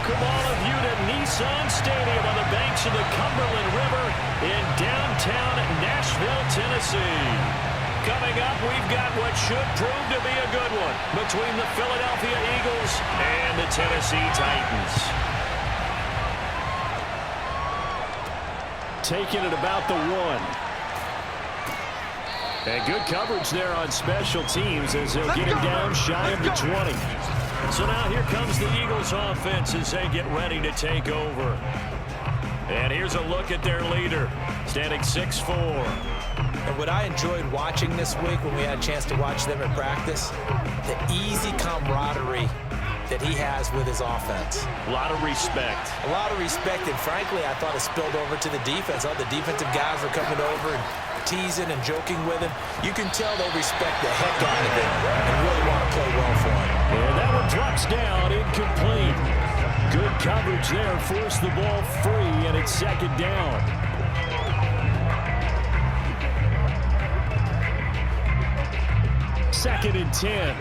Welcome all of you to Nissan Stadium on the banks of the Cumberland River in downtown Nashville, Tennessee. Coming up, we've got what should prove to be a good one between the Philadelphia Eagles and the Tennessee Titans. Taking it about the 1. And good coverage there on special teams as they'll get him down shy of the 20. So now here comes the Eagles offense as they get ready to take over. And here's a look at their leader, standing 6'4". And what I enjoyed watching this week when we had a chance to watch them at practice, the easy camaraderie that he has with his offense. A lot of respect. A lot of respect, and frankly, I thought it spilled over to the defense. All the defensive guys were coming over and teasing and joking with him. You can tell they respect the heck out of him and really want to play well for him. And that one drops down, incomplete. Good coverage there, forced the ball free, and it's second down. Second and 10.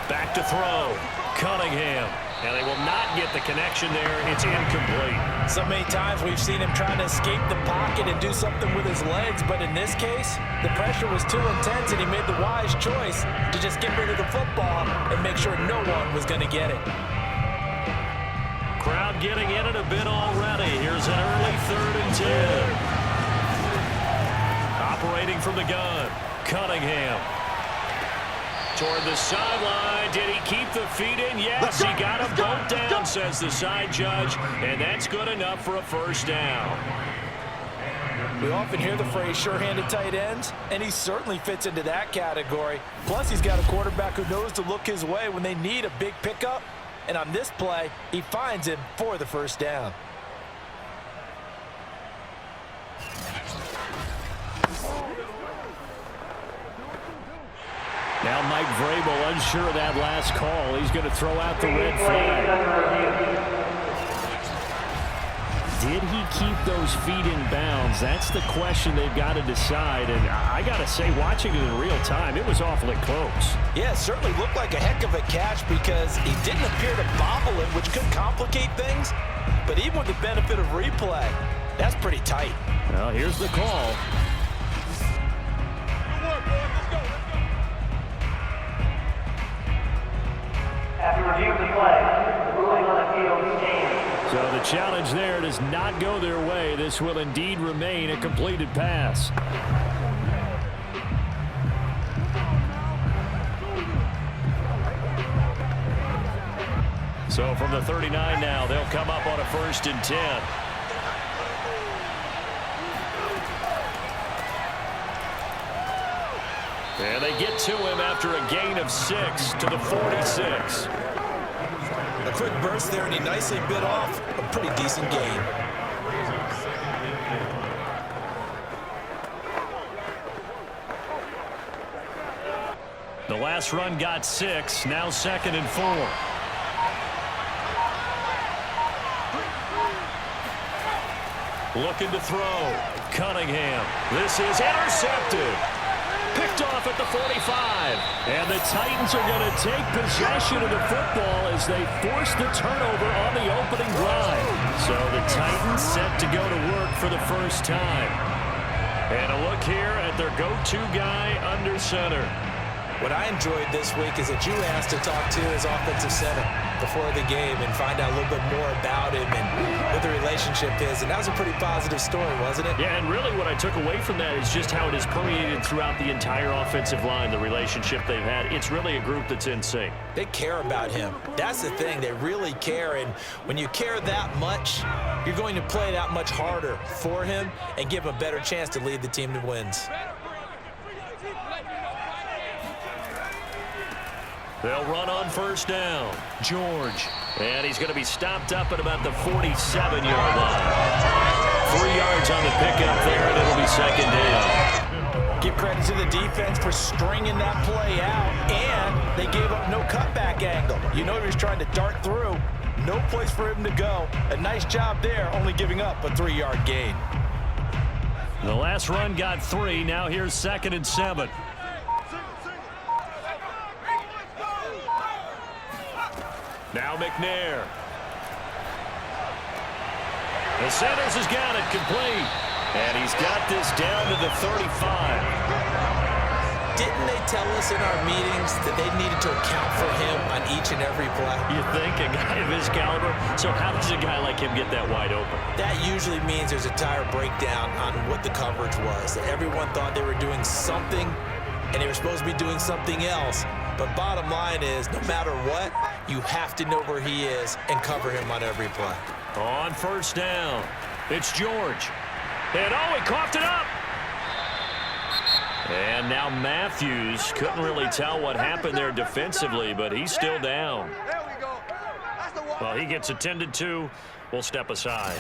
Back to throw. Cunningham. And they will not get the connection there. It's incomplete. So many times we've seen him trying to escape the pocket and do something with his legs, but in this case, the pressure was too intense and he made the wise choice to just get rid of the football and make sure no one was going to get it. Crowd getting in it a bit already. Here's an early 3rd and 10. Operating from the gun. Cunningham. Toward the sideline. Did he keep the feet in? Yes, he got them both down, says the side judge. And that's good enough for a first down. We often hear the phrase sure-handed tight ends, and he certainly fits into that category. Plus, he's got a quarterback who knows to look his way when they need a big pickup. And on this play, he finds him for the first down. Now Mike Vrabel unsure of that last call. He's going to throw out the red flag. Did he keep those feet in bounds? That's the question they've got to decide. And I got to say, watching it in real time, it was awfully close. Yeah, it certainly looked like a heck of a catch because he didn't appear to bobble it, which could complicate things. But even with the benefit of replay, that's pretty tight. Well, here's the call. After review of the play, the ruling on the field stands. So the challenge there does not go their way. This will indeed remain a completed pass. So from the 39 now, they'll come up on a 1st and 10. And they get to him after a gain of 6 to the 46. A quick burst there, and he nicely bit off a pretty decent gain. The last run got 6, now 2nd and 4. Looking to throw. Cunningham. This is intercepted. Picked off at the 45. And the Titans are going to take possession of the football as they force the turnover on the opening drive. So the Titans set to go to work for the first time. And a look here at their go-to guy under center. What I enjoyed this week is that you asked to talk to his offensive center before the game and find out a little bit more about him and what the relationship is. And that was a pretty positive story, wasn't it? Yeah, and really what I took away from that is just how it has permeated throughout the entire offensive line, the relationship they've had. It's really a group that's in sync. They care about him. That's the thing. They really care. And when you care that much, you're going to play that much harder for him and give him a better chance to lead the team to wins. They'll run on 1st down. George. And he's going to be stopped up at about the 47-yard line. 3 yards on the pickup there, and it'll be 2nd down. Give credit to the defense for stringing that play out, and they gave up no cutback angle. You know he was trying to dart through. No place for him to go. A nice job there, only giving up a 3-yard gain. The last run got 3. Now here's 2nd and 7. Now McNair. The Sanders has got it complete. And he's got this down to the 35. Didn't they tell us in our meetings that they needed to account for him on each and every play? You think a guy of his caliber? So how does a guy like him get that wide open? That usually means there's a tire breakdown on what the coverage was. That everyone thought they were doing something, and they were supposed to be doing something else. But bottom line is, no matter what, you have to know where he is and cover him on every play. On first down, it's George. And oh, he coughed it up. And now Matthews couldn't really tell what happened there defensively, but he's still down. Well, he gets attended to. We'll step aside.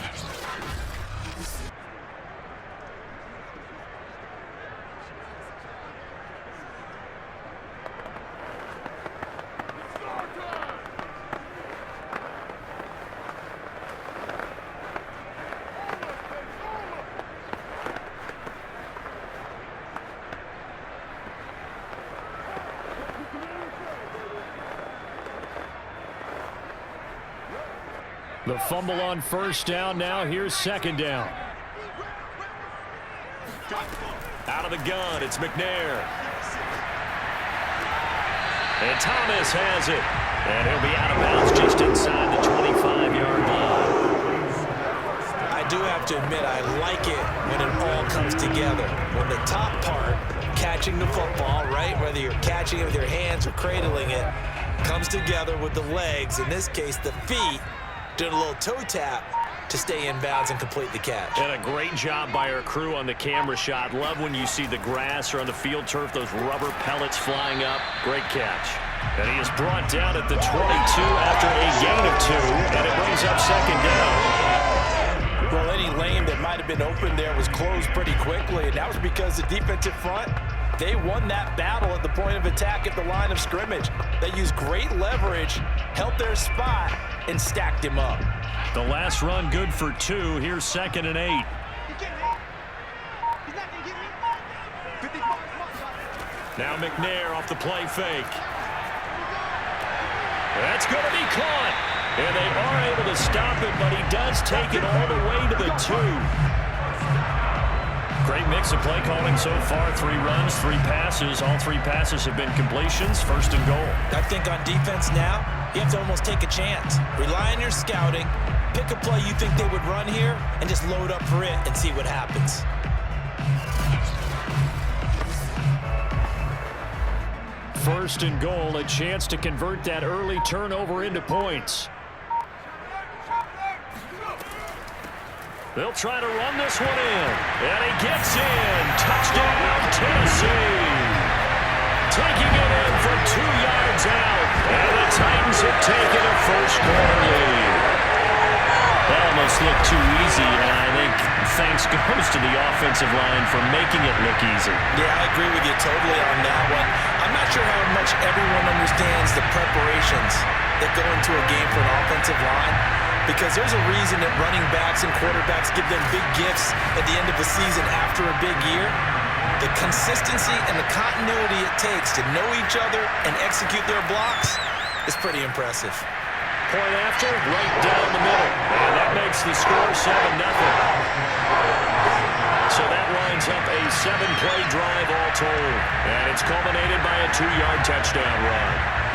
The fumble on first down. Now here's second down. Out of the gun, it's McNair. And Thomas has it. And he'll be out of bounds just inside the 25-yard line. I do have to admit, I like it when it all comes together. When the top part, catching the football, right, whether you're catching it with your hands or cradling it, comes together with the legs, in this case the feet, doing a little toe tap to stay in bounds and complete the catch. And a great job by our crew on the camera shot. Love when you see the grass or on the field turf, those rubber pellets flying up. Great catch. And he is brought down at the 22 after a gain of 2, and it brings up second down. Well, any lane that might have been open there was closed pretty quickly, and that was because the defensive front, they won that battle at the point of attack at the line of scrimmage. They used great leverage, held their spot, and stacked him up. The last run good for 2. Here's 2nd and 8. Now McNair off the play fake. That's going to be caught. And they are able to stop it, but he does take it all the way to the 2. Great mix of play calling so far. 3 runs, 3 passes. All 3 passes have been completions. 1st and goal. I think on defense now, you have to almost take a chance. Rely on your scouting. Pick a play you think they would run here and just load up for it and see what happens. First and goal, a chance to convert that early turnover into points. They'll try to run this one in. And he gets in. Touchdown, Tennessee. Taking it in from 2 yards out. And the Titans have taken a first-quarter lead. That almost looked too easy, and I think thanks goes to the offensive line for making it look easy. Yeah, I agree with you totally on that one. I'm not sure how much everyone understands the preparations that go into a game for an offensive line, because there's a reason that running backs and quarterbacks give them big gifts at the end of the season after a big year. The consistency and the continuity it takes to know each other and execute their blocks is pretty impressive. Point after, right down the middle. And that makes the score 7-0. So that lines up a 7-play drive all told. And it's culminated by a 2-yard touchdown run.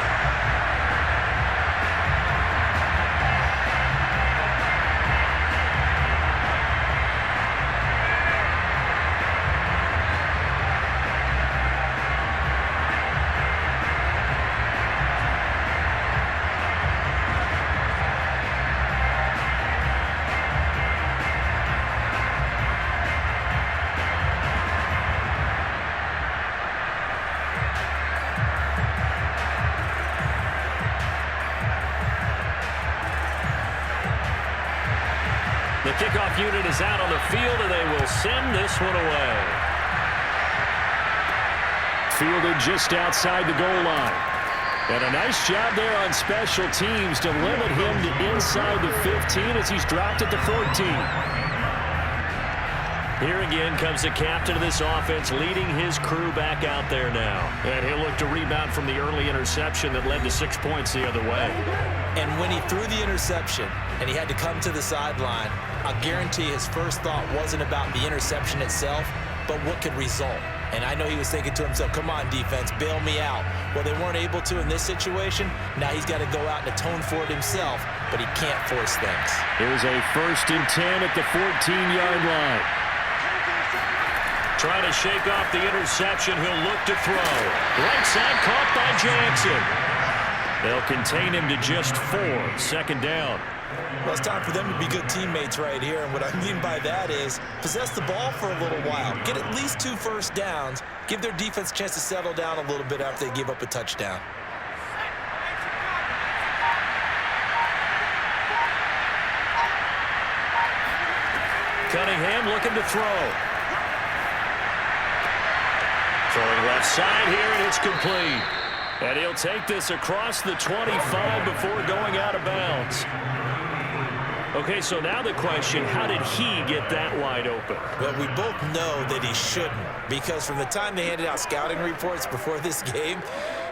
The kickoff unit is out on the field, and they will send this one away. Fielded just outside the goal line. And a nice job there on special teams to limit him to inside the 15 as he's dropped at the 14. Here again comes the captain of this offense, leading his crew back out there now. And he'll look to rebound from the early interception that led to 6 points the other way. And when he threw the interception and he had to come to the sideline, I'll guarantee his first thought wasn't about the interception itself, but what could result. And I know he was thinking to himself, come on, defense, bail me out. Well, they weren't able to in this situation. Now he's got to go out and atone for it himself, but he can't force things. Here's a 1st and 10 at the 14-yard line. Trying to shake off the interception. He'll look to throw. Right side caught by Jackson. They'll contain him to just 4. 2nd down. Well, it's time for them to be good teammates right here. And what I mean by that is possess the ball for a little while. Get at least 2 first downs. Give their defense a chance to settle down a little bit after they give up a touchdown. Cunningham looking to throw. Throwing left side here, and it's complete. And he'll take this across the 25 before going out of bounds. Okay, so now the question, how did he get that wide open? Well, we both know that he shouldn't, because from the time they handed out scouting reports before this game,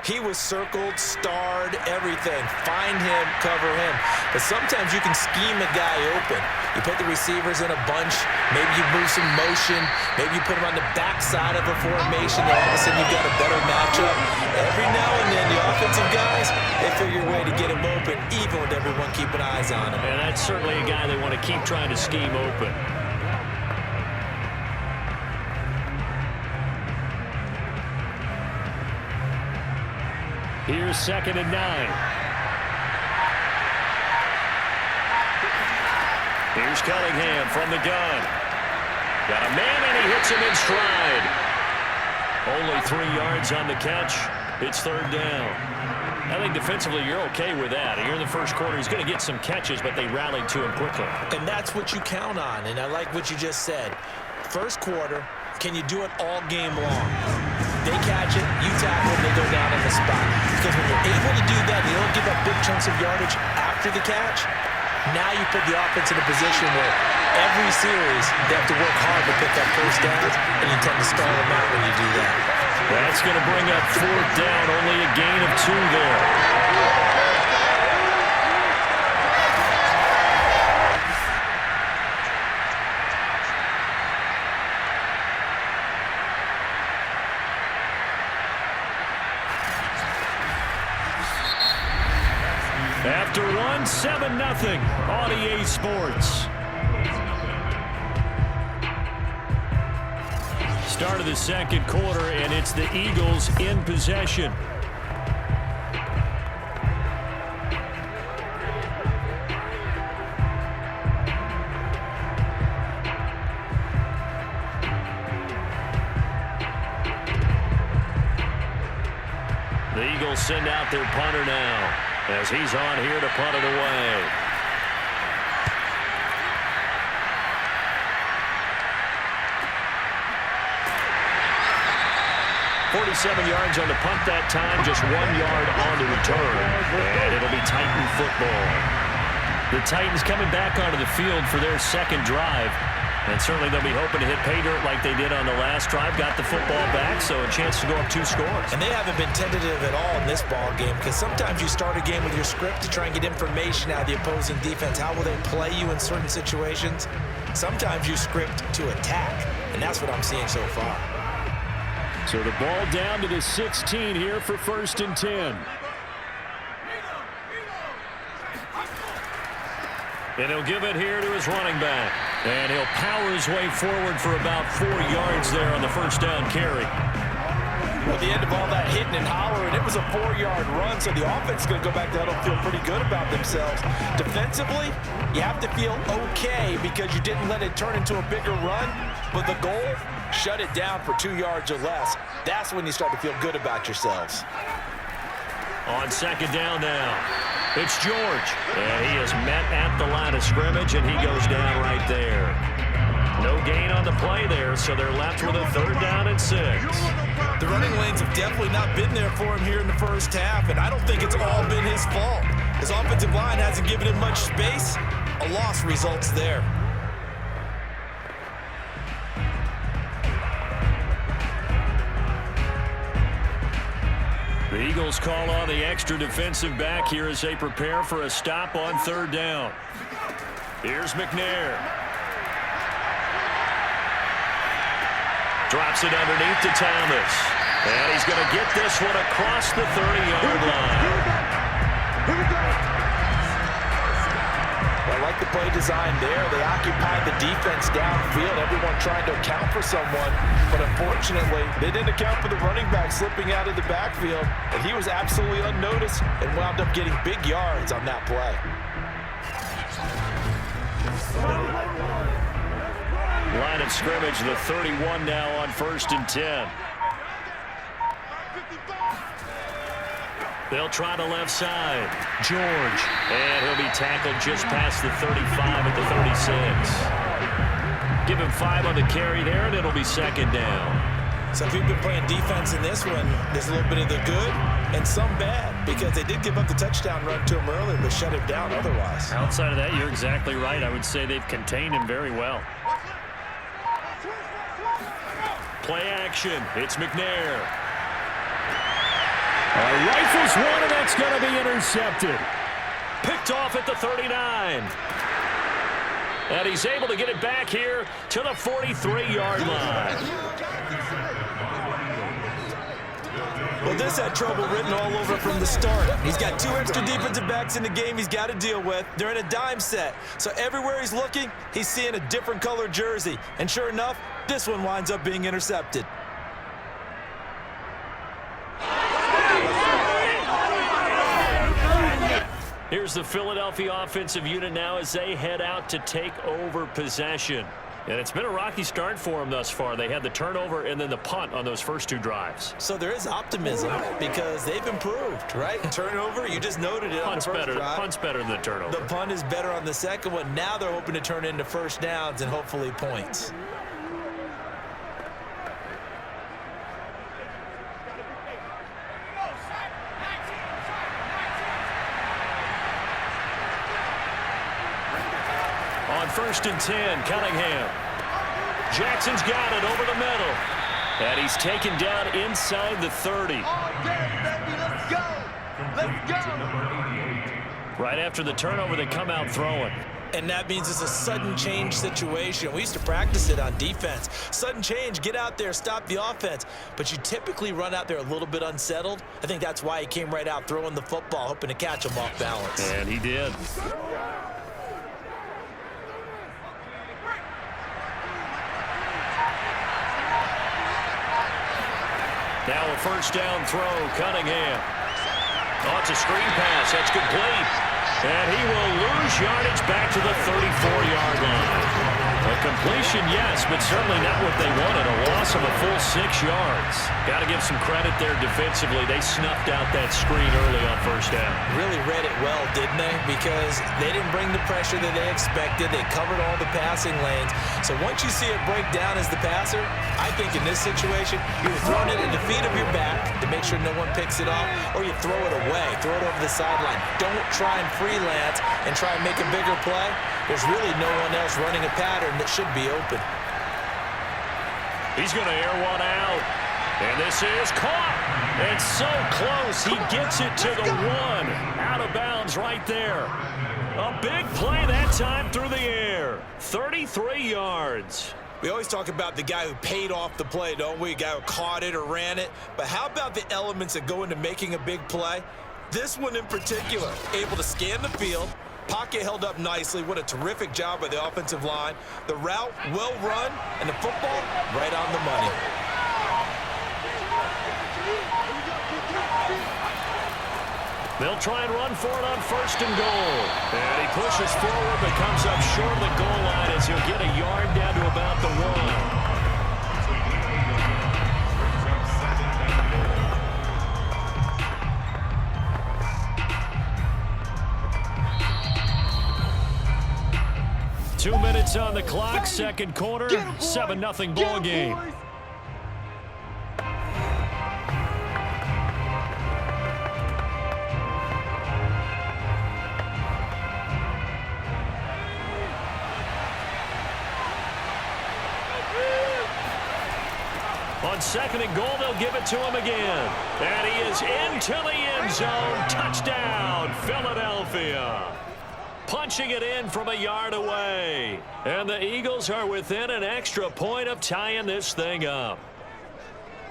he was circled, starred, everything. Find him, cover him. But sometimes you can scheme a guy open. You put the receivers in a bunch. Maybe you move some motion. Maybe you put them on the backside of a formation. And all of a sudden you've got a better matchup. Every now and then, the offensive guys, they figure a way to get him open, even with everyone keeping eyes on him. And that's certainly a guy they want to keep trying to scheme open. Here's 2nd and 9. Here's Cunningham from the gun. Got a man, and he hits him in stride. Only 3 yards on the catch. It's 3rd down. I think defensively you're okay with that. Here in the first quarter, he's going to get some catches, but they rallied to him quickly. And that's what you count on, and I like what you just said. First quarter, can you do it all game long? They catch it, you tackle it, they go down on the spot. Because when you're able to do that, you don't give up big chunks of yardage after the catch. Now you put the offense in a position where every series they have to work hard to pick up first downs, and you tend to stall them out when you do that. That's going to bring up 4th down, only a gain of 2 there. After 1, 7-0 on EA Sports. Start of the second quarter, and it's the Eagles in possession. The Eagles send out their punter now, as he's on here to punt it away. 47 yards on the punt that time, just 1 yard on the return. And it'll be Titan football. The Titans coming back onto the field for their second drive. And certainly they'll be hoping to hit pay dirt like they did on the last drive. Got the football back, so a chance to go up 2 scores. And they haven't been tentative at all in this ball game, because sometimes you start a game with your script to try and get information out of the opposing defense. How will they play you in certain situations? Sometimes you script to attack, and that's what I'm seeing so far. So the ball down to the 16 here for 1st and 10. And he'll give it here to his running back. And he'll power his way forward for about 4 yards there on the first down carry. Well, at the end of all that hitting and hollering, it was a 4-yard run, so the offense is going to go back there and feel pretty good about themselves. Defensively, you have to feel okay because you didn't let it turn into a bigger run, but the goal, shut it down for 2 yards or less. That's when you start to feel good about yourselves. On second down now, it's George. And he is met at the line of scrimmage, and he goes down right there. No gain on the play there, so they're left with a 3rd down and 6. The running lanes have definitely not been there for him here in the first half, and I don't think it's all been his fault. His offensive line hasn't given him much space. A loss results there. The Eagles call on the extra defensive back here as they prepare for a stop on third down. Here's McNair. Drops it underneath to Thomas. And he's going to get this one across the 30-yard line. I like the play design there. They occupied the defense downfield, everyone trying to account for someone. But unfortunately, they didn't account for the running back slipping out of the backfield. And he was absolutely unnoticed and wound up getting big yards on that play. Line of scrimmage, the 31 now on 1st and 10. They'll try the left side. George. And he'll be tackled just past the 35 at the 36. Give him 5 on the carry there, and it'll be 2nd down. So if you've been playing defense in this one, there's a little bit of the good and some bad, because they did give up the touchdown run to him earlier, but shut him down otherwise. Outside of that, you're exactly right. I would say they've contained him very well. Play action. It's McNair. Rifles one, and that's going to be intercepted. Picked off at the 39. And he's able to get it back here to the 43-yard line. Well, this had trouble written all over from the start. He's got 2 extra defensive backs in the game he's got to deal with. They're in a dime set. So everywhere he's looking, he's seeing a different color jersey. And sure enough, this one winds up being intercepted. Here's the Philadelphia offensive unit now as they head out to take over possession. And it's been a rocky start for them thus far. They had the turnover and then the punt on those first 2 drives. So there is optimism because they've improved, right? Turnover, you just noted it on the first drive. Punt's better than the turnover. The punt is better on the second one. Now they're hoping to turn into first downs and hopefully points. On 1st and 10, Cunningham. Jackson's got it over the middle. And he's taken down inside the 30. Let's go! Let's go! Right after the turnover, they come out throwing. And that means it's a sudden change situation. We used to practice it on defense. Sudden change, get out there, stop the offense. But you typically run out there a little bit unsettled. I think that's why he came right out throwing the football, hoping to catch him off balance. And he did. Now a first down throw, Cunningham. Oh, it's a screen pass. That's complete. And he will lose yardage back to the 34-yard line. A completion, yes, but certainly not what they wanted. A loss of a full 6 yards. Got to give some credit there defensively. They snuffed out that screen early on first down. Really read it well, didn't they? Because they didn't bring the pressure that they expected. They covered all the passing lanes. So once you see it break down as the passer, I think in this situation, you're throwing it in the feet of your back to make sure no one picks it off, or you throw it away, throw it over the sideline. Don't try and freelance and try and make a bigger play. There's really no one else running a pattern that should be open. He's going to air one out. And this is caught. It's so close. He gets it to the 1. Out of bounds right there. A big play that time through the air. 33 yards. We always talk about the guy who paid off the play, don't we? A guy who caught it or ran it. But how about the elements that go into making a big play? This one in particular, able to scan the field. Pocket held up nicely. What a terrific job by the offensive line. The route, well run, and the football, right on the money. They'll try and run for it on 1st and goal. And he pushes forward, but comes up short of the goal line as he'll get a yard down to about the 1. 2 minutes on the clock, second quarter, 7-0 ball game. On on second and goal, they'll give it to him again. And he is into the end zone. Touchdown, Philadelphia. Punching it in from a yard away. And the Eagles are within an extra point of tying this thing up.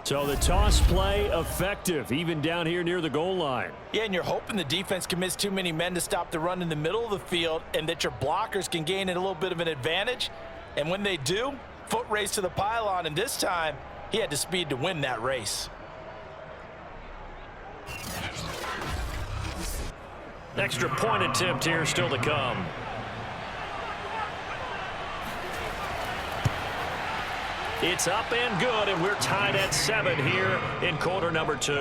So the toss play effective, even down here near the goal line. Yeah, and you're hoping the defense commits too many men to stop the run in the middle of the field and that your blockers can gain a little bit of an advantage. And when they do, foot race to the pylon, and this time he had the speed to win that race. Extra point attempt here still to come. It's up and good, and we're tied at 7 here in quarter number 2.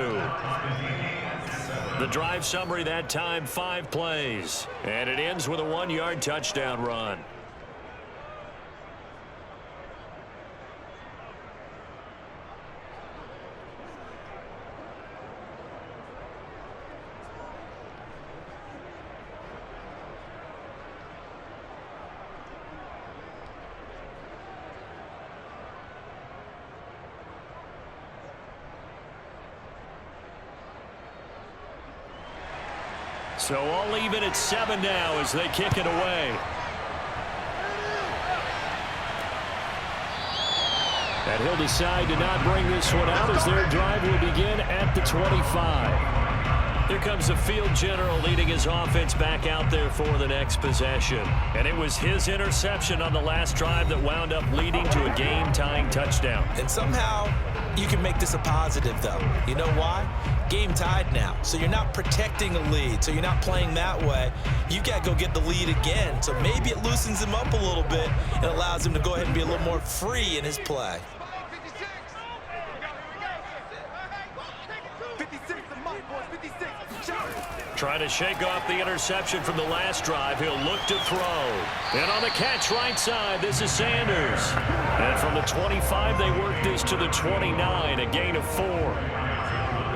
The drive summary that time, 5 plays. And it ends with a 1-yard touchdown run. So all even at 7 now as they kick it away. And he'll decide to not bring this one out as their drive will begin at the 25. Here comes the field general leading his offense back out there for the next possession. And it was his interception on the last drive that wound up leading to a game-tying touchdown. And somehow you can make this a positive, though. You know why? Game tied now, so you're not protecting a lead, so you're not playing that way. You've got to go get the lead again, so maybe it loosens him up a little bit and allows him to go ahead and be a little more free in his play. 56, the mic, boys, 56. Trying to shake off the interception from the last drive. He'll look to throw. And on the catch right side, this is Sanders. And from the 25, they work this to the 29, a gain of 4.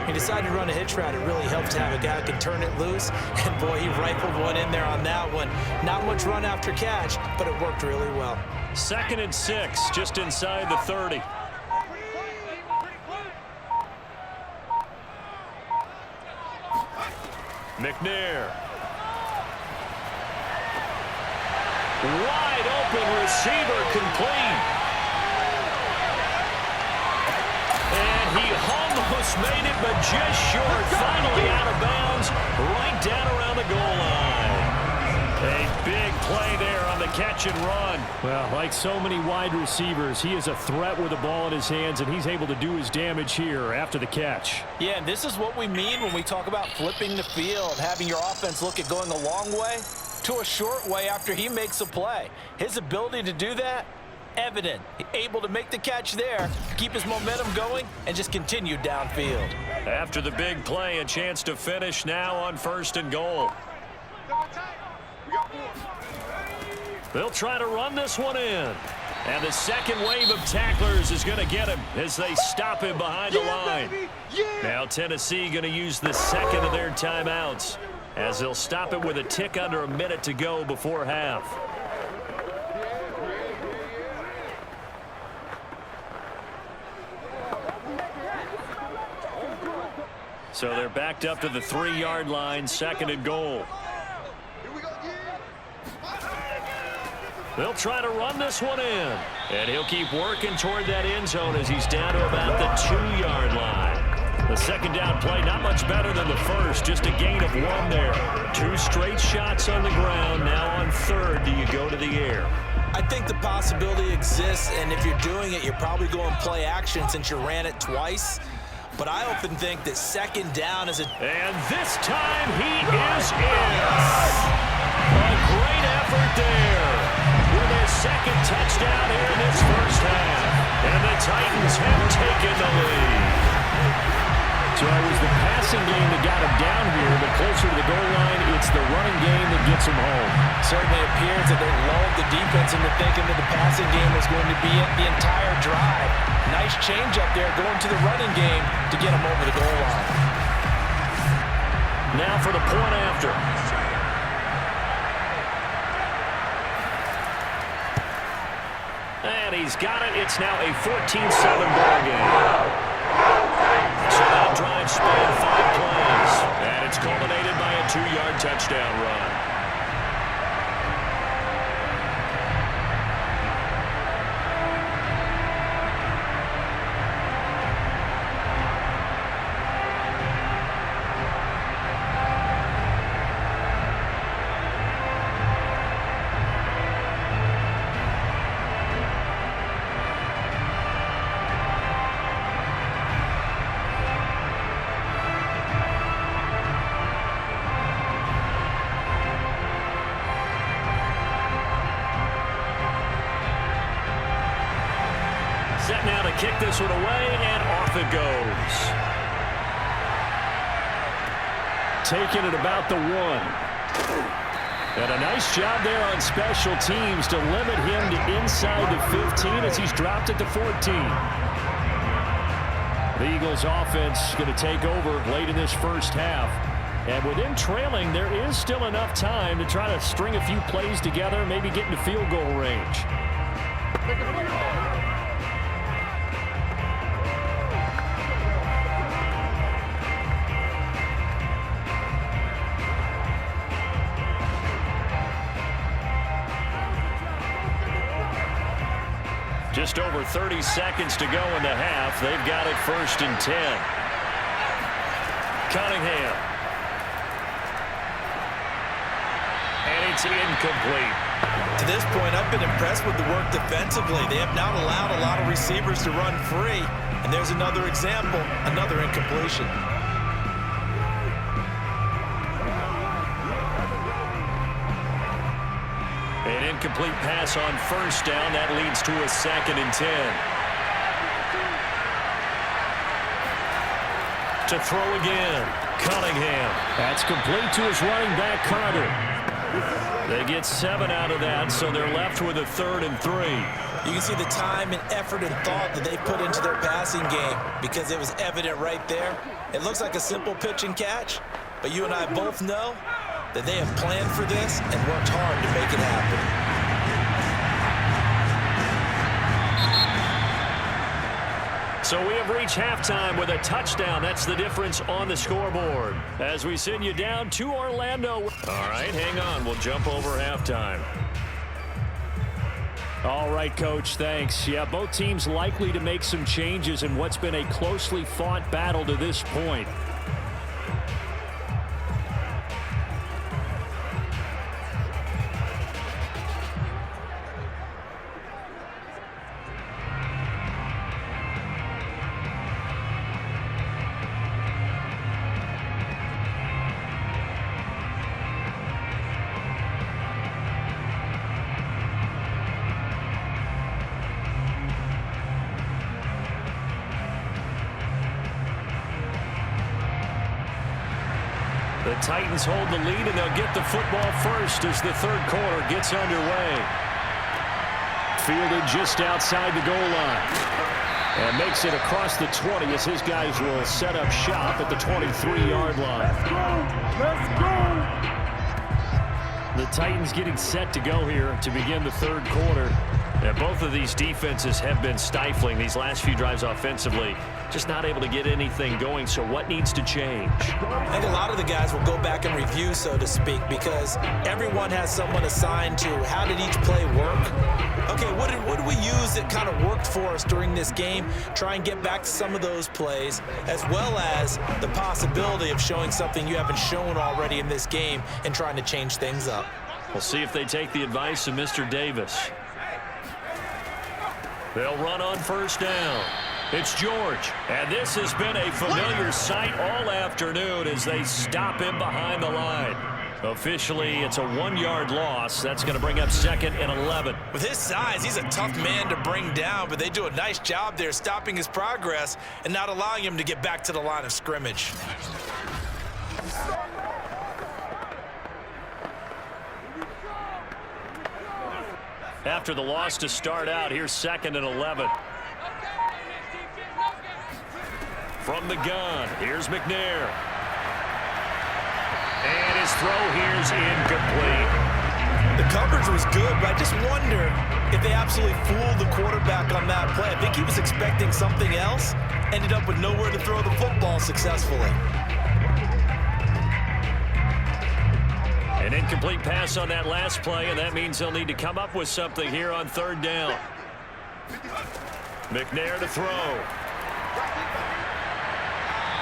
He decided to run a hitch route. It really helped to have a guy who can turn it loose. And, boy, he rifled one in there on that one. Not much run after catch, but it worked really well. 2nd and 6, just inside the 30. McNair. Wide open receiver complete. And he almost made it, but just short. Finally out of bounds, right down around the goal line. A big play there on the catch and run. Well, like so many wide receivers, he is a threat with the ball in his hands, and he's able to do his damage here after the catch. Yeah, and this is what we mean when we talk about flipping the field, having your offense look at going a long way to a short way after he makes a play. His ability to do that, evident. Able to make the catch there, keep his momentum going, and just continue downfield. After the big play, a chance to finish now on 1st and goal. They'll try to run this one in. And the second wave of tacklers is going to get him as they stop him behind the line. Now Tennessee going to use the second of their timeouts as they'll stop it with a tick under a minute to go before half. So they're backed up to the 3-yard line, 2nd and goal. They'll try to run this one in. And he'll keep working toward that end zone as he's down to about the 2-yard line. The second down play, not much better than the first, just a gain of 1 there. 2 straight shots on the ground. Now on 3rd, do you go to the air? I think the possibility exists, and if you're doing it, you're probably going play action since you ran it twice. But I often think that 2nd down is a... And this time he is in. A great effort there. With his 2nd touchdown here in this first half. And the Titans have taken the lead. So it was the passing game that got him down here, but closer to the goal line, it's the running game that gets him home. Certainly appears that they lulled the defense into thinking that the passing game was going to be it the entire drive. Nice change up there going to the running game to get him over the goal line. Now for the point after. And and he's got it. It's now a 14-7 ball game. So that drive spanned 5 plays, and it's culminated by a 2-yard touchdown run. Set now to kick this one away, and off it goes. Taking it about the 1. And a nice job there on special teams to limit him to inside the 15 as he's dropped it to 14. The Eagles offense going to take over late in this first half. And with him trailing, there is still enough time to try to string a few plays together, maybe get into field goal range. Just over 30 seconds to go in the half. They've got it 1st and 10. Cunningham. And it's incomplete. To this point, I've been impressed with the work defensively. They have not allowed a lot of receivers to run free. And there's another example, another incompletion. An incomplete pass on 1st down. That leads to a 2nd and 10. To throw again. Cunningham. That's complete to his running back, Carter. They get 7 out of that, so they're left with a 3rd and 3. You can see the time and effort and thought that they put into their passing game because it was evident right there. It looks like a simple pitch and catch, but you and I both know that they have planned for this and worked hard to make it happen. So we have reached halftime with a touchdown. That's the difference on the scoreboard. As we send you down to Orlando. All right, hang on. We'll jump over halftime. All right, Coach, thanks. Yeah, both teams likely to make some changes in what's been a closely fought battle to this point. The Titans hold the lead, and they'll get the football first as the 3rd quarter gets underway. Fielded just outside the goal line. And makes it across the 20 as his guys will set up shop at the 23-yard line. Let's go! The Titans getting set to go here to begin the 3rd quarter. Yeah, both of these defenses have been stifling these last few drives offensively. Just not able to get anything going, so what needs to change? I think a lot of the guys will go back and review, so to speak, because everyone has someone assigned to how did each play work. Okay, what did we use that kind of worked for us during this game? Try and get back to some of those plays, as well as the possibility of showing something you haven't shown already in this game and trying to change things up. We'll see if they take the advice of Mr. Davis. They'll run on 1st down. It's George. And this has been a familiar sight all afternoon as they stop him behind the line. Officially, it's a 1-yard loss. That's going to bring up 2nd and 11. With his size, he's a tough man to bring down, but they do a nice job there stopping his progress and not allowing him to get back to the line of scrimmage. After the loss to start out, here's 2nd and 11. From the gun, here's McNair. And his throw here's incomplete. The coverage was good, but I just wonder if they absolutely fooled the quarterback on that play. I think he was expecting something else, ended up with nowhere to throw the football successfully. An incomplete pass on that last play, and that means they'll need to come up with something here on third down. McNair to throw.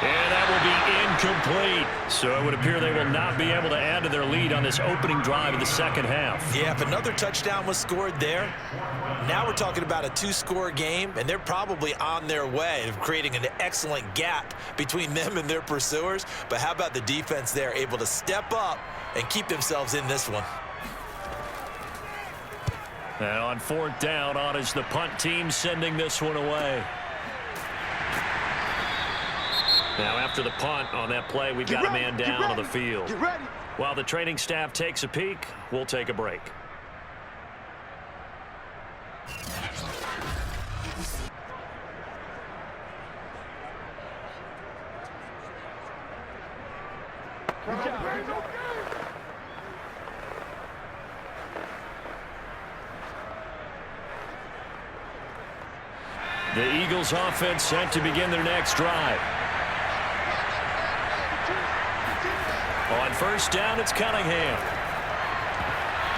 And that will be incomplete. So it would appear they will not be able to add to their lead on this opening drive of the second half. Yeah, if another touchdown was scored there, now we're talking about a two-score game, and they're probably on their way of creating an excellent gap between them and their pursuers. But how about the defense there, able to step up and keep themselves in this one? And on fourth down, on is the punt team sending this one away. Now after the punt on that play, we've got a man down on the field. While the training staff takes a peek, we'll take a break. The Eagles offense set to begin their next drive. On first down, it's Cunningham.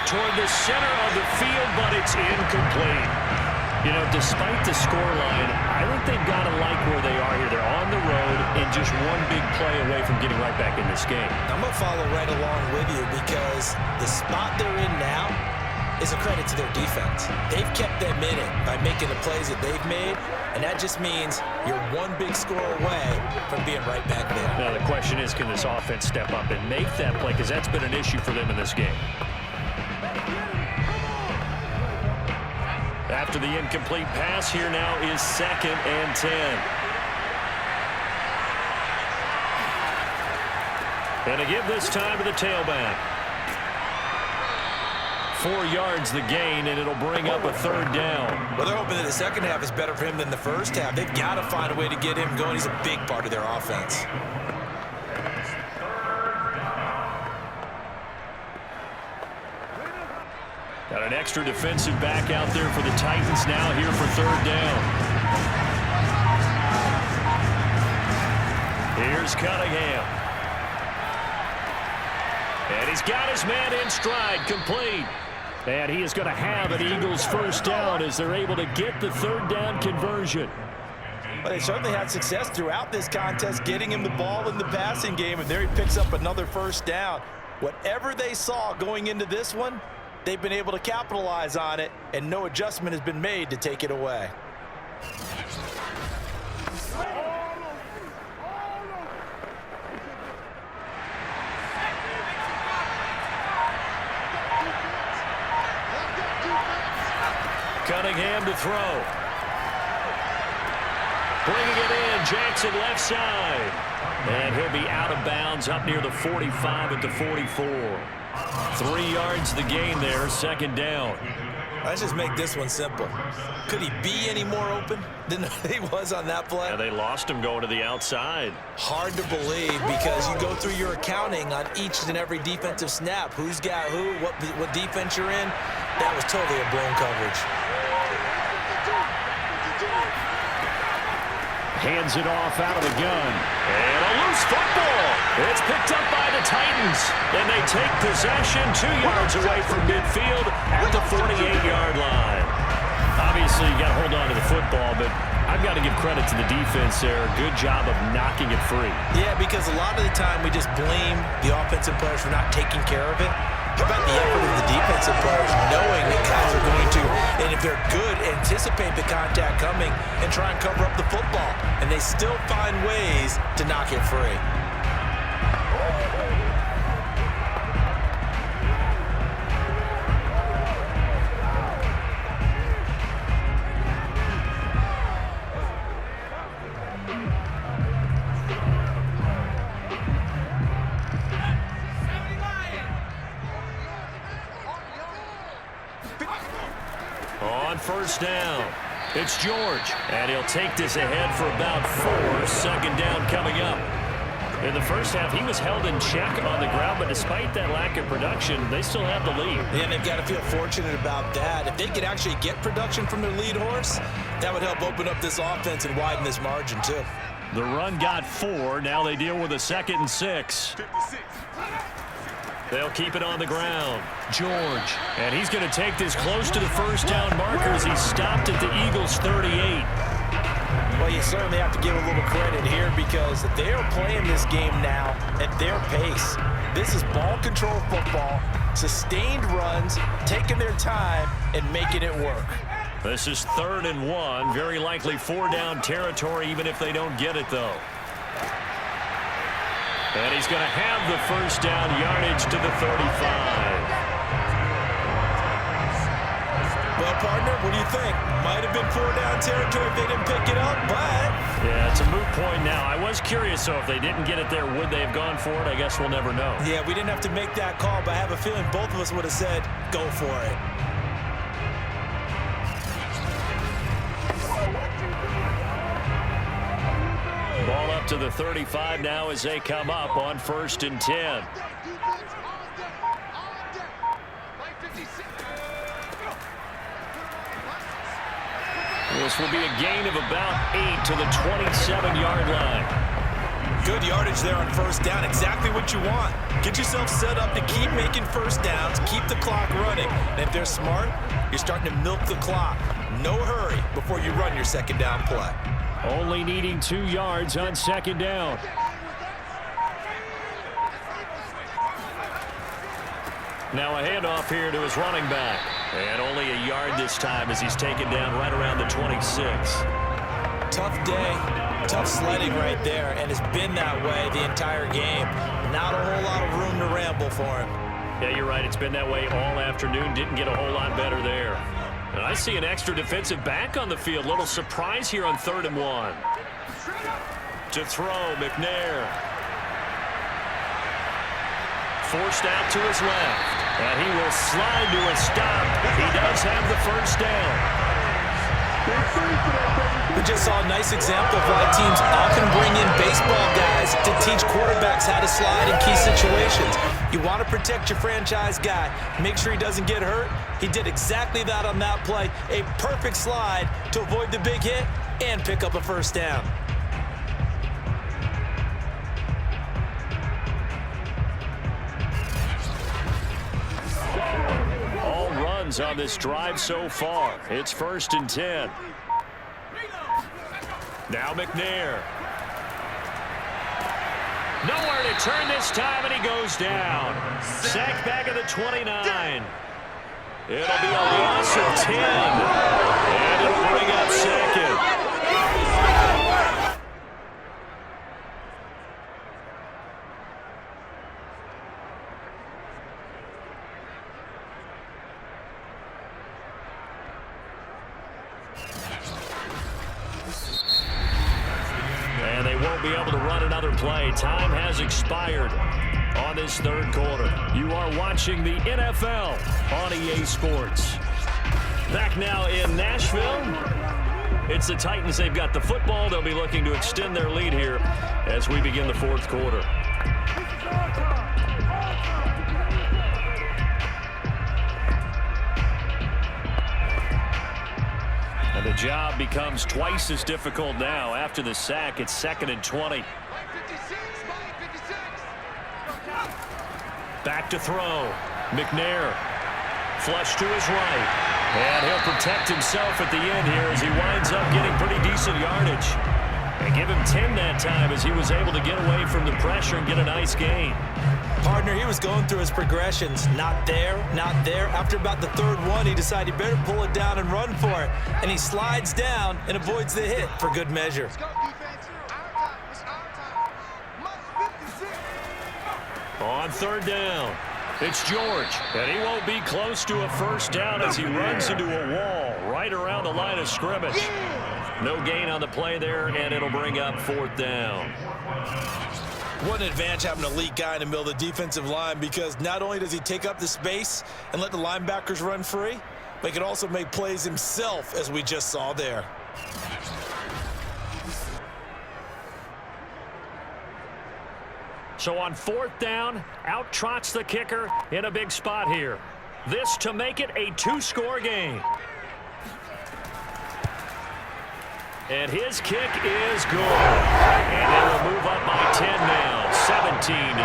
Toward the center of the field, but it's incomplete. You know, despite the scoreline, I think they've got to like where they are here. They're on the road and just one big play away from getting right back in this game. I'm going to follow right along with you because the spot they're in now is a credit to their defense. They've kept them in it by making the plays that they've made, and that just means you're one big score away from being right back there. Now the question is, can this offense step up and make that play? Because that's been an issue for them in this game. After the incomplete pass, here now is 2nd and 10. And to give this time to the tailback. 4 yards the gain, and it'll bring up a third down. Well, they're hoping that the second half is better for him than the first half. They've got to find a way to get him going. He's a big part of their offense. Got an extra defensive back out there for the Titans now here for third down. Here's Cunningham. And he's got his man in stride, complete. And he is going to have an Eagles first down as they're able to get the third down conversion. Well, they certainly had success throughout this contest, getting him the ball in the passing game, and there he picks up another first down. Whatever they saw going into this one, they've been able to capitalize on it, and no adjustment has been made to take it away. Cunningham to throw. Bringing it in, Jackson left side. And he'll be out of bounds up near the 45 at the 44. 3 yards the gain there, second down. Let's just make this one simple. Could he be any more open than he was on that play? Yeah, they lost him going to the outside. Hard to believe because you go through your accounting on each and every defensive snap. Who's got who, what defense you're in. That was totally a blown coverage. Hands it off out of the gun. And a loose football. It's picked up by the Titans. And they take possession 2 yards away from midfield at the 48-yard line. Obviously, you got to hold on to the football, but I've got to give credit to the defense there. Good job of knocking it free. Yeah, because a lot of the time we just blame the offensive players for not taking care of it. How about the effort of the defensive players knowing that guys are going to, and if they're good, anticipate the contact coming and try and cover up the football. And they still find ways to knock it free. On first down, it's George. And he'll take this ahead for about 4. Second down coming up. In the first half, he was held in check on the ground, but despite that lack of production, they still have the lead. And they've got to feel fortunate about that. If they could actually get production from their lead horse, that would help open up this offense and widen this margin too. The run got 4. Now they deal with a 2nd and 6. They'll keep it on the ground. George. And he's going to take this close to the first down marker as he stopped at the Eagles' 38. Well, you certainly have to give a little credit here because they are playing this game now at their pace. This is ball control football, sustained runs, taking their time, and making it work. This is 3rd and 1. Very likely 4-down territory, even if they don't get it, though. And he's going to have the first down yardage to the 35. Well, partner, what do you think? Might have been 4-down territory if they didn't pick it up, but... Yeah, it's a moot point now. I was curious, so if they didn't get it there, would they have gone for it? I guess we'll never know. Yeah, we didn't have to make that call, but I have a feeling both of us would have said, go for it. Ball up to the 35 now as they come up on 1st and 10. This will be a gain of about 8 to the 27-yard line. Good yardage there on 1st down. Exactly what you want. Get yourself set up to keep making 1st downs, keep the clock running. And if they're smart, you're starting to milk the clock. No hurry before you run your 2nd down play. Only needing 2 yards on 2nd down. Now a handoff here to his running back. And only a yard this time as he's taken down right around the 26. Tough day, tough sledding right there, and it's been that way the entire game. Not a whole lot of room to ramble for him. Yeah, you're right. It's been that way all afternoon. Didn't get a whole lot better there. And I see an extra defensive back on the field. Little surprise here on 3rd and 1. To throw, McNair. Forced out to his left. And he will slide to a stop. He does have the first down. We just saw a nice example of why teams often bring in baseball guys to teach quarterbacks how to slide in key situations. You want to protect your franchise guy. Make sure he doesn't get hurt. He did exactly that on that play. A perfect slide to avoid the big hit and pick up a 1st down. On this drive so far. It's 1st and 10. Now McNair. Nowhere to turn this time, and he goes down. Sacked back at the 29. It'll be a loss of 10. And it'll bring up 2nd. And they won't be able to run another play. Time has expired on this 3rd quarter. You are watching the NFL on EA Sports. Back now in Nashville. It's the Titans. They've got the football. They'll be looking to extend their lead here as we begin the 4th quarter. And the job becomes twice as difficult now. After the sack, it's 2nd and 20. Back to throw. McNair. Flush to his right. And he'll protect himself at the end here as he winds up getting pretty decent yardage. And give him 10 that time as he was able to get away from the pressure and get a nice gain. Partner, he was going through his progressions. Not there, not there. After about the 3rd one, he decided he better pull it down and run for it. And he slides down and avoids the hit for good measure. On 3rd down, it's George. And he won't be close to a 1st down as he runs into a wall right around the line of scrimmage. No gain on the play there, and it'll bring up 4th down. What an advantage having an elite guy in the middle of the defensive line, because not only does he take up the space and let the linebackers run free, but he can also make plays himself, as we just saw there. So on 4th down, out trots the kicker in a big spot here. This to make it a 2-score game. And his kick is good. And they will move up by 10 now, 17-7.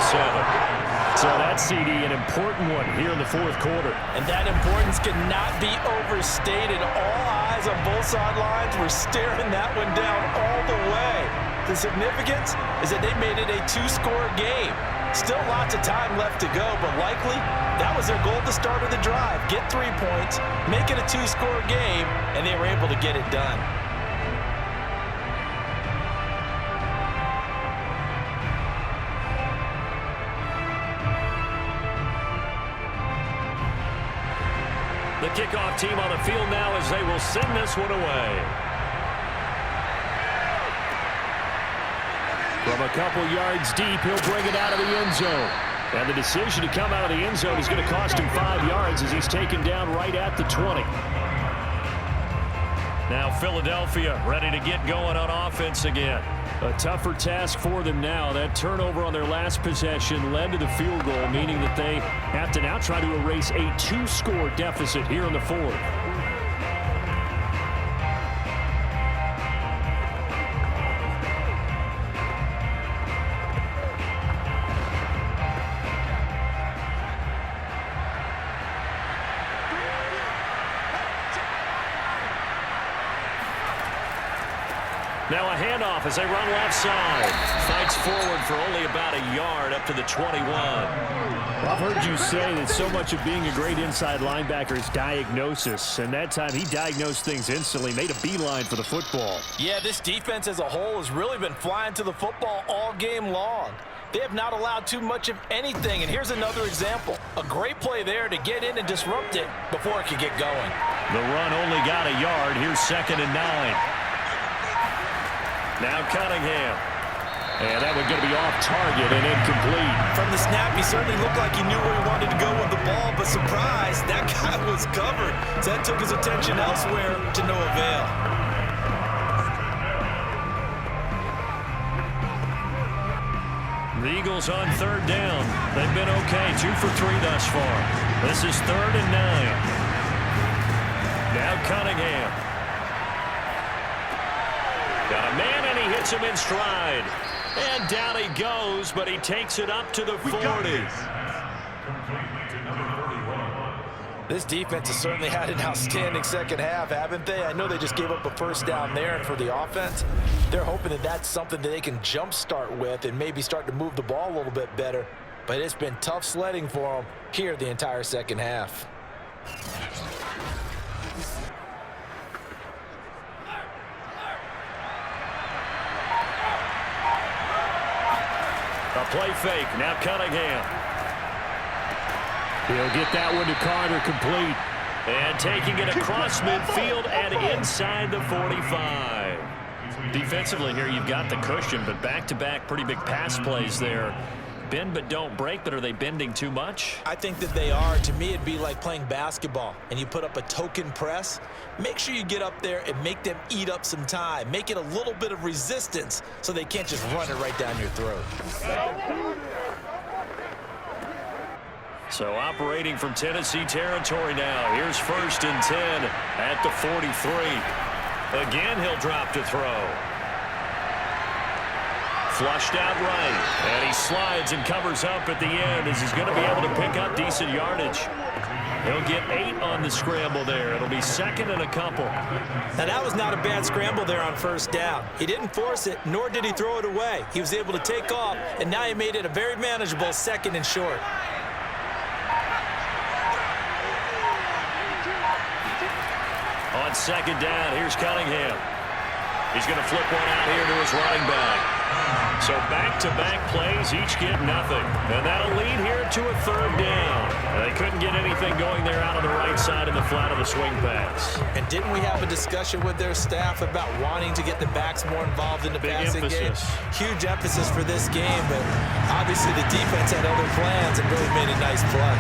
So that, CD, an important one here in the 4th quarter. And that importance cannot be overstated. All eyes on both sidelines were staring that one down all the way. The significance is that they made it a 2-score game. Still lots of time left to go, but likely that was their goal at the start of the drive. Get 3 points, make it a 2-score game, and they were able to get it done. The kickoff team on the field now as they will send this one away. From a couple yards deep, he'll bring it out of the end zone. And the decision to come out of the end zone is going to cost him 5 yards as he's taken down right at the 20. Now Philadelphia ready to get going on offense again. A tougher task for them now. That turnover on their last possession led to the field goal, meaning that they have to now try to erase a 2-score deficit here in the 4th. Now a handoff as they run left side. Fights forward for only about a yard up to the 21. Well, I've heard you say that so much of being a great inside linebacker is diagnosis. And that time he diagnosed things instantly, made a beeline for the football. Yeah, this defense as a whole has really been flying to the football all game long. They have not allowed too much of anything. And here's another example. A great play there to get in and disrupt it before it could get going. The run only got a yard. Here's 2nd and 9. Now Cunningham. And that one's going to be off target and incomplete. From the snap, he certainly looked like he knew where he wanted to go with the ball, but surprise, that guy was covered. So that took his attention elsewhere to no avail. The Eagles on 3rd down. They've been okay, 2 for 3 thus far. This is 3rd and 9. Now Cunningham. Got a man, and he hits him in stride. And down he goes, but he takes it up to the 40. This defense has certainly had an outstanding second half, haven't they? I know they just gave up a 1st down there, and for the offense, they're hoping that that's something that they can jumpstart with and maybe start to move the ball a little bit better. But it's been tough sledding for them here the entire second half. A play fake. Now Cunningham. He'll get that one to Carter, complete. And taking it across midfield and inside the 45. Defensively here, you've got the cushion, but back-to-back pretty big pass plays there. Bend but don't break, but are they bending too much? I think that they are. To me, it'd be like playing basketball, and you put up a token press. Make sure you get up there and make them eat up some time. Make it a little bit of resistance so they can't just run it right down your throat. So operating from Tennessee territory now. Here's 1st and 10 at the 43. Again, he'll drop to throw. Flushed out right, and he slides and covers up at the end as he's going to be able to pick up decent yardage. He'll get 8 on the scramble there. It'll be 2nd and a couple. Now, that was not a bad scramble there on 1st down. He didn't force it, nor did he throw it away. He was able to take off, and now he made it a very manageable 2nd and short. On 2nd down, here's Cunningham. He's going to flip one out here to his running back. So back-to-back plays, each get nothing. And that'll lead here to a 3rd down. They couldn't get anything going there out on the right side in the flat of the swing pass. And didn't we have a discussion with their staff about wanting to get the backs more involved in the passing game? Huge emphasis for this game, but obviously the defense had other plans and really made a nice play.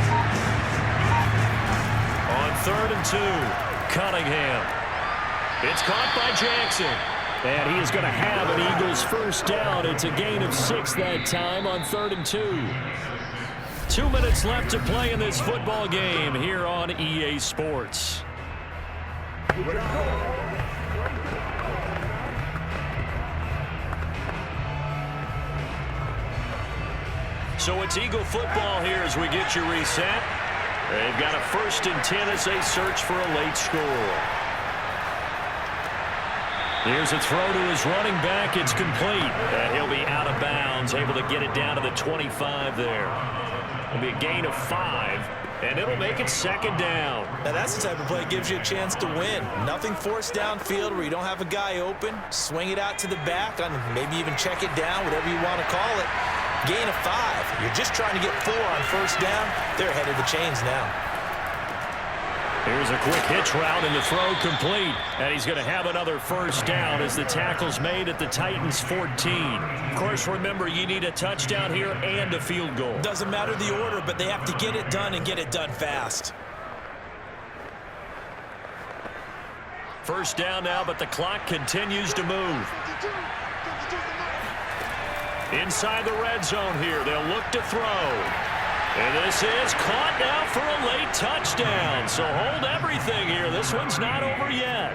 On 3rd and 2, Cunningham. It's caught by Jackson. And he is going to have an Eagles first down. It's a gain of 6 that time on 3rd and 2. 2 minutes left to play in this football game here on EA Sports. So it's Eagle football here as we get you reset. They've got a 1st and 10 as they search for a late score. Here's a throw to his running back. It's complete. And he'll be out of bounds, able to get it down to the 25 there. It'll be a gain of 5, and it'll make it 2nd down. Now that's the type of play that gives you a chance to win. Nothing forced downfield where you don't have a guy open. Swing it out to the back, on maybe even check it down, whatever you want to call it. Gain of 5. You're just trying to get 4 on 1st down. They're ahead of the chains now. Here's a quick hitch route and the throw complete. And he's going to have another 1st down as the tackle's made at the Titans 14. Of course, remember, you need a touchdown here and a field goal. Doesn't matter the order, but they have to get it done and get it done fast. 1st down now, but the clock continues to move. Inside the red zone here, they'll look to throw. And this is caught now for a late touchdown. So hold everything here. This one's not over yet.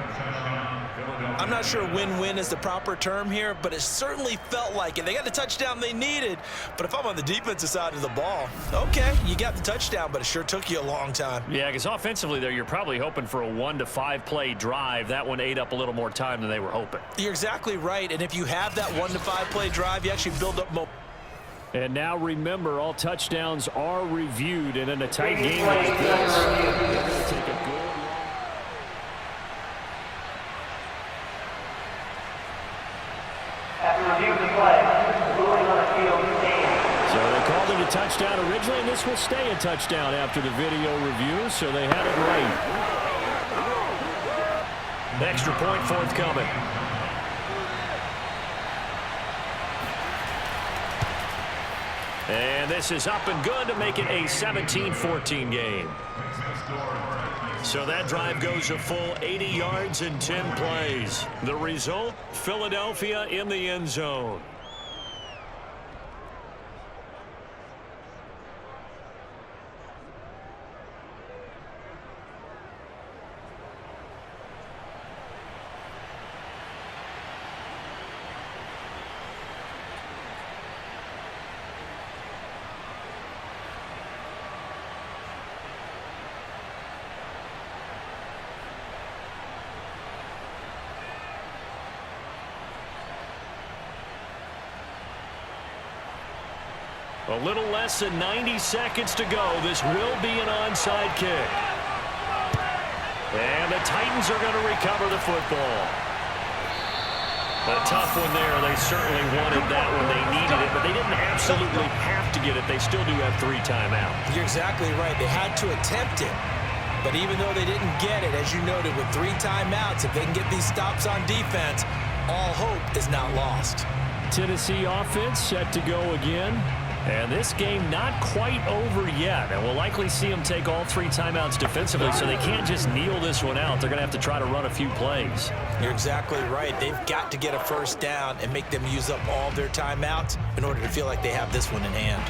I'm not sure win-win is the proper term here, but it certainly felt like it. They got the touchdown they needed, but if I'm on the defensive side of the ball, okay, you got the touchdown, but it sure took you a long time. Yeah, because offensively there, you're probably hoping for a 1 to 5 play drive. That one ate up a little more time than they were hoping. You're exactly right, and if you have that 1 to 5 play drive, you actually build up momentum. And now remember, all touchdowns are reviewed, and in a tight game like this, they're going to take a good. After review of the play, the ruling on the field stands. So they called it a touchdown originally, and this will stay a touchdown after the video review, so they had it right. Extra point forthcoming. And this is up and good to make it a 17-14 game. So that drive goes a full 80 yards in 10 plays. The result, Philadelphia in the end zone. A little less than 90 seconds to go. This will be an onside kick. And the Titans are going to recover the football. A tough one there. They certainly wanted that when they needed it, but they didn't absolutely have to get it. They still do have 3 timeouts. You're exactly right. They had to attempt it. But even though they didn't get it, as you noted, with 3 timeouts, if they can get these stops on defense, all hope is not lost. Tennessee offense set to go again. And this game not quite over yet. And we'll likely see them take all 3 timeouts defensively, so they can't just kneel this one out. They're going to have to try to run a few plays. You're exactly right. They've got to get a 1st down and make them use up all their timeouts in order to feel like they have this one in hand.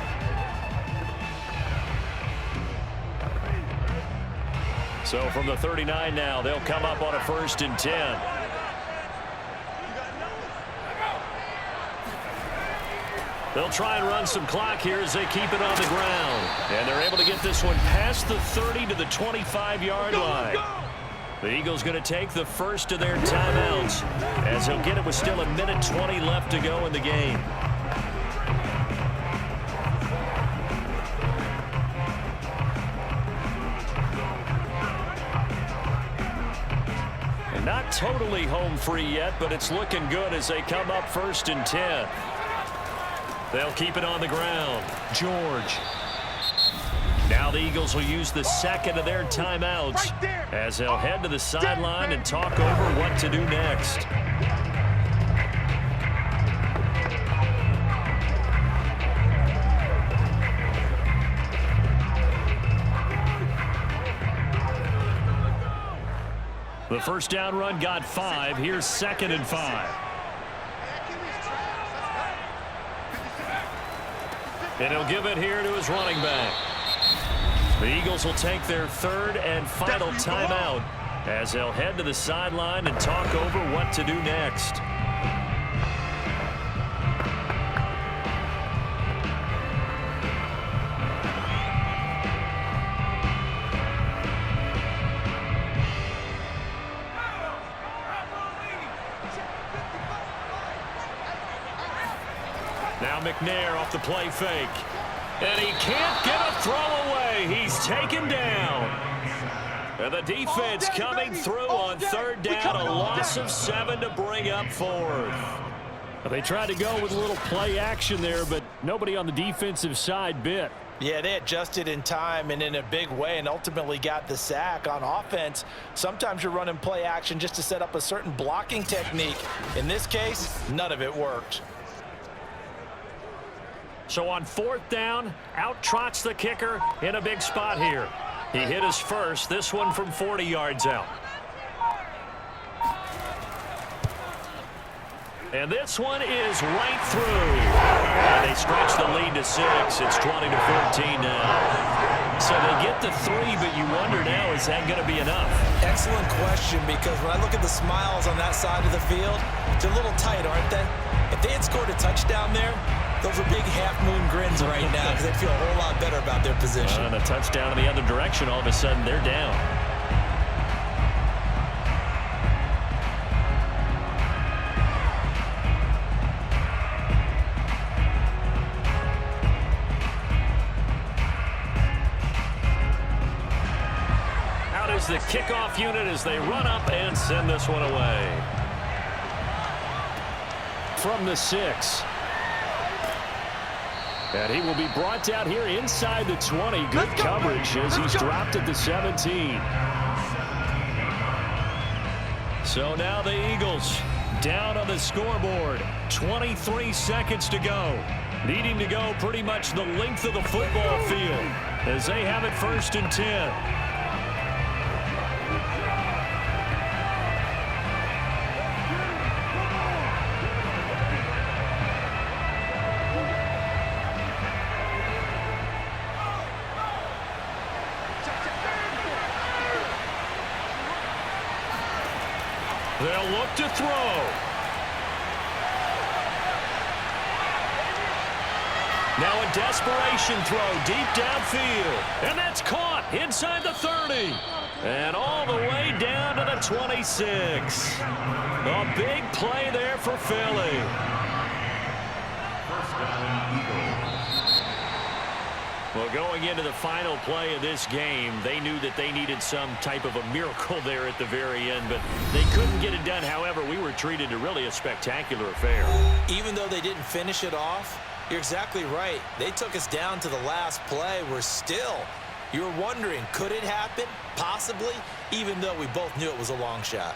So from the 39 now, they'll come up on a 1st and 10. They'll try and run some clock here as they keep it on the ground. And they're able to get this one past the 30 to the 25-yard line. The Eagles going to take the first of their timeouts as they'll get it with still 1:20 left to go in the game. And not totally home free yet, but it's looking good as they come up 1st and 10. They'll keep it on the ground. George. Now the Eagles will use the 2nd of their timeouts as they'll head to the sideline and talk over what to do next. The first down run got 5. Here's 2nd and 5. And he'll give it here to his running back. The Eagles will take their 3rd and final timeout as they'll head to the sideline and talk over what to do next. Now McNair off the play fake. And he can't get a throw away. He's taken down. And the defense coming through on 3rd down. A loss of 7 to bring up 4th. They tried to go with a little play action there, but nobody on the defensive side bit. Yeah, they adjusted in time and in a big way and ultimately got the sack. On offense, sometimes you're running play action just to set up a certain blocking technique. In this case, none of it worked. So on 4th down, out trots the kicker in a big spot here. He hit his first, this one from 40 yards out. And this one is right through. And they stretch the lead to 6. It's 20-14 now. So they get to 3, but you wonder now, is that going to be enough? Excellent question, because when I look at the smiles on that side of the field, they're a little tight, aren't they? If they had scored a touchdown there, those are big half-moon grins right now because they feel a whole lot better about their position. And a touchdown in the other direction, all of a sudden they're down. Out is the kickoff unit as they run up and send this one away. From the 6. And he will be brought down here inside the 20. Good coverage as he's dropped at the 17. So now the Eagles down on the scoreboard. 23 seconds to go. Needing to go pretty much the length of the football field as they have it 1st and 10. They'll look to throw. Now a desperation throw deep downfield. And that's caught inside the 30. And all the way down to the 26. A big play there for Philly. First down, Eagles. Well, going into the final play of this game, they knew that they needed some type of a miracle there at the very end, but they couldn't get it done. However, we were treated to really a spectacular affair. Even though they didn't finish it off, you're exactly right. They took us down to the last play. We're still, you were wondering, could it happen? Possibly, even though we both knew it was a long shot.